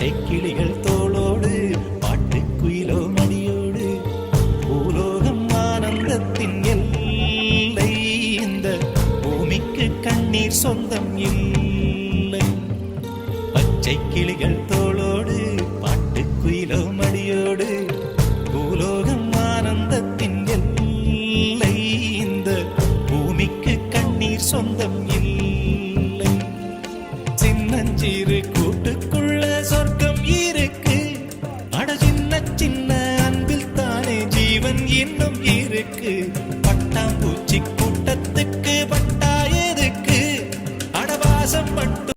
பச்சை கிளிகள் தோளோடு பாட்டுக்குயிலோ மடியோடு பூலோகம் ஆனந்தத்தின் எல்லை இந்த பூமிக்கு கண்ணீர் சொந்தம் இல்லை பச்சை கிளிகள் தோளோடு பாட்டுக்குயிலோ மடியோடு பூலோகம் ஆனந்தத்தின் எல்லை இந்த பூமிக்கு கண்ணீர் சொந்தம் இல்லை சின்னஞ்சிறு கூட்டுக்குள்